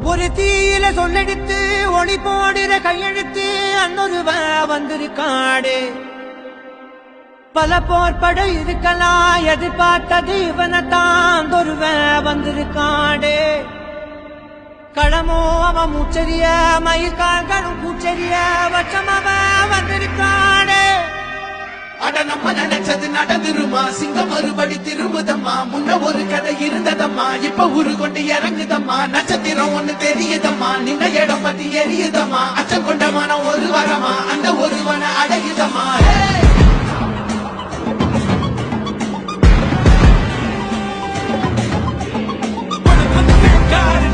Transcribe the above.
ஒரு தீயில சொல்லெடுத்து ஒளி போடுற கையெழுத்து அன்னொருவ வந்திருக்காடு. பல போர்பட இருக்கலாம் எதிர்பார்த்தது இவனத்தான் ஒருவ வந்திருக்காடு. களமோ அவன் மூச்சரிய மயிர்கால்களும் பூச்சரிய வச்சம் அவன் வந்திருக்காடு. அட நம்ம நினைச்சது நடந்துருமா, சிங்கம் மறுபடி திரும்புதம்மா. முன்ன ஒரு கதை இருந்ததம்மா, இப்ப ஊரு கொண்டு இறங்குதம்மா. நட்சத்திரம் ஒண்ணு தெரியுதம்மா, நின்ன இடம் பத்தி எரியுதம்மா. அச்சம் கொண்ட மனம் ஒரு வரமா, அந்த ஒருவனை அடையுதம்மா. God